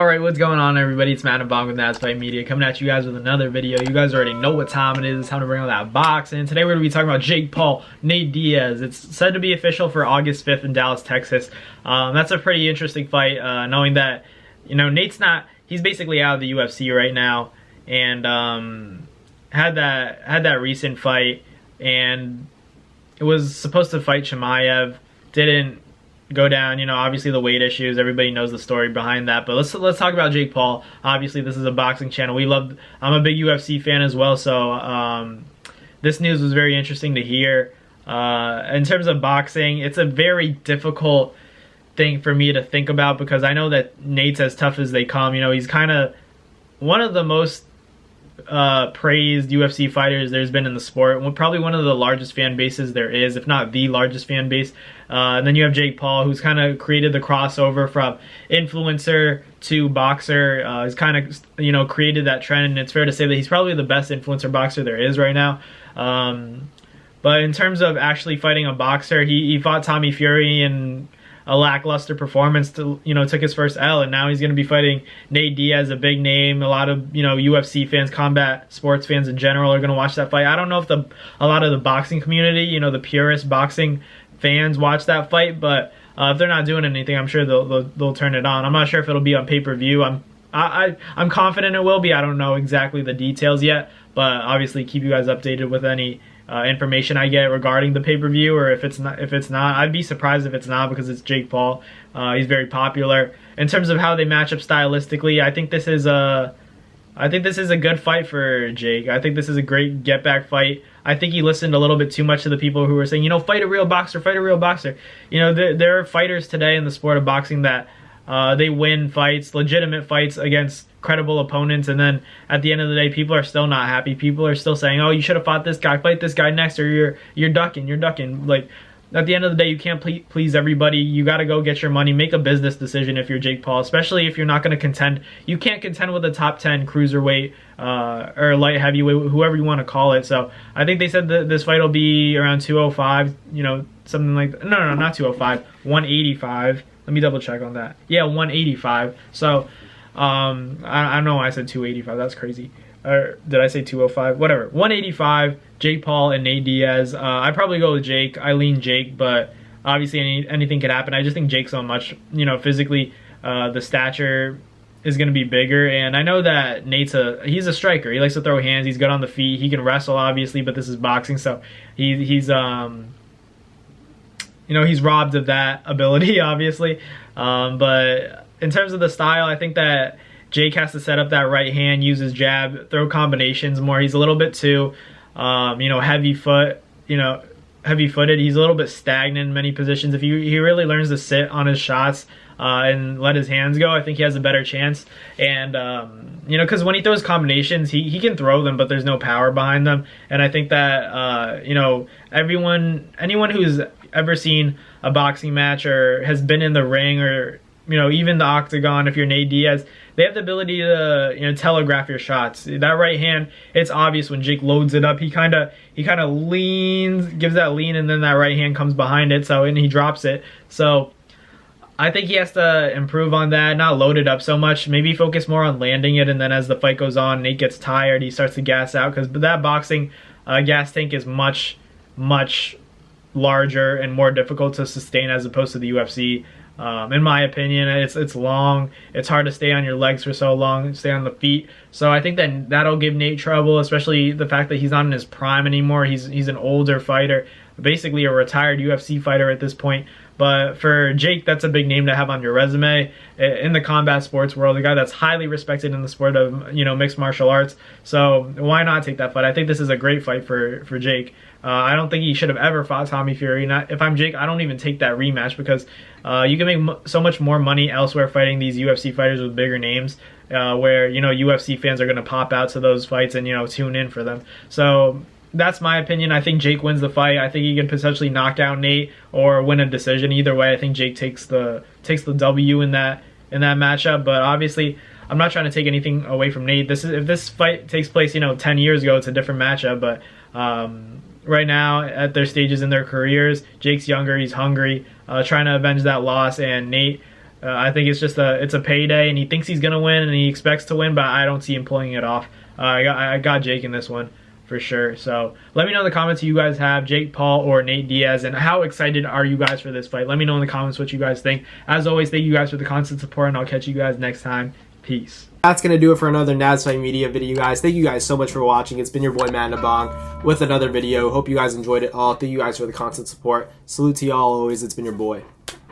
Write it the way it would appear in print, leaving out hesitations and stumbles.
Alright, what's going on, everybody? It's Matt and Bong with Nat's Fight Media coming at you guys with another video. You guys already know what time it is. It's time to bring on that box. And today we're going to be talking about Jake Paul, Nate Diaz. It's said to be official for August 5th in Dallas, Texas. That's a pretty interesting fight, knowing that, you know, he's basically out of the UFC right now. And had that recent fight, and it was supposed to fight Chimaev. Didn't go down, you know, obviously the weight issues, everybody knows the story behind that. But let's talk about Jake Paul. Obviously this is a boxing channel. I'm a big UFC fan as well, so this news was very interesting to hear. In terms of boxing, it's a very difficult thing for me to think about, because I know that Nate's as tough as they come. You know, he's kind of one of the most praised UFC fighters there's been in the sport. Probably one of the largest fan bases there is, if not the largest fan base. And then you have Jake Paul, who's kind of created the crossover from influencer to boxer. He's kind of, you know, created that trend, and it's fair to say that he's probably the best influencer boxer there is right now. But in terms of actually fighting a boxer, he fought Tommy Fury in a lackluster performance, took his first L, and now he's going to be fighting Nate Diaz, a big name. A lot of, you know, UFC fans, combat sports fans in general, are going to watch that fight. I don't know if a lot of the boxing community, you know, the purist boxing fans watch that fight, but if they're not doing anything, I'm sure they'll turn it on. I'm not sure if it'll be on pay-per-view. I'm confident it will be. I don't know exactly the details yet, but obviously keep you guys updated with any information I get regarding the pay-per-view, or if it's not, I'd be surprised if it's not, because it's Jake Paul. He's very popular. In terms of how they match up stylistically, I think this is a good fight for Jake. I think this is a great get-back fight. I think he listened a little bit too much to the people who were saying, you know, fight a real boxer, fight a real boxer. You know, there are fighters today in the sport of boxing that they win fights, legitimate fights against credible opponents, and then at the end of the day, people are still not happy. People are still saying, oh, you should have fought this guy, fight this guy next, or you're ducking. Like, at the end of the day, you can't please everybody. You got to go get your money, make a business decision if you're Jake Paul, especially if you're not going to contend. You can't contend with a top 10 cruiserweight or light heavyweight, whoever you want to call it. So I think they said that this fight will be around 205, you know, something like that. No, not 205, 185. Let me double check on that. Yeah, 185. So I don't know why I said 285. That's crazy. Or did I say 205? Whatever. 185. Jake Paul and Nate Diaz. I'd probably go with Jake. I lean Jake, but obviously anything could happen. I just think Jake's so much, you know, physically, the stature is going to be bigger. And I know that Nate's he's a striker. He likes to throw hands. He's good on the feet. He can wrestle, obviously, but this is boxing, so he's you know, he's robbed of that ability, obviously. But in terms of the style, I think that Jake has to set up that right hand, use his jab, throw combinations more. He's a little bit too, you know, heavy-footed. He's a little bit stagnant in many positions. If he really learns to sit on his shots and let his hands go, I think he has a better chance. And you know, because when he throws combinations, he can throw them, but there's no power behind them. And I think that you know, anyone who's ever seen a boxing match or has been in the ring, or, you know, even the octagon, if you're Nate Diaz, they have the ability to, you know, telegraph your shots. That right hand, it's obvious when Jake loads it up. He kind of leans, gives that lean, and then that right hand comes behind it, and he drops it. So I think he has to improve on that, not load it up so much. Maybe focus more on landing it, and then as the fight goes on, Nate gets tired, he starts to gas out, because that boxing gas tank is much larger and more difficult to sustain as opposed to the UFC. In my opinion, it's long. It's hard to stay on your legs for so long, stay on the feet. So I think that'll give Nate trouble, especially the fact that he's not in his prime anymore. He's an older fighter, basically a retired UFC fighter at this point. But for Jake, that's a big name to have on your resume in the combat sports world, a guy that's highly respected in the sport of, you know, mixed martial arts. So why not take that fight? I think this is a great fight for Jake. I don't think he should have ever fought Tommy Fury. If I'm Jake, I don't even take that rematch, because you can make so much more money elsewhere fighting these UFC fighters with bigger names, where, you know, UFC fans are going to pop out to those fights and, you know, tune in for them. So that's my opinion. I think Jake wins the fight. I think he can potentially knock out Nate or win a decision. Either way, I think Jake takes the W in that matchup. But obviously, I'm not trying to take anything away from Nate. If this fight takes place, you know, 10 years ago, it's a different matchup. But right now, at their stages in their careers, Jake's younger, he's hungry, trying to avenge that loss, and Nate I think it's just it's a payday, and he thinks he's gonna win, and he expects to win, but I don't see him pulling it off. I got Jake in this one for sure. So let me know in the comments who you guys have, Jake Paul or Nate Diaz, and how excited are you guys for this fight? Let me know in the comments what you guys think. As always, thank you guys for the constant support, and I'll catch you guys next time. Peace. That's going to do it for another Naz Fight Media video, guys. Thank you guys so much for watching. It's been your boy, Manabong, with another video. Hope you guys enjoyed it all. Thank you guys for the constant support. Salute to y'all always. It's been your boy.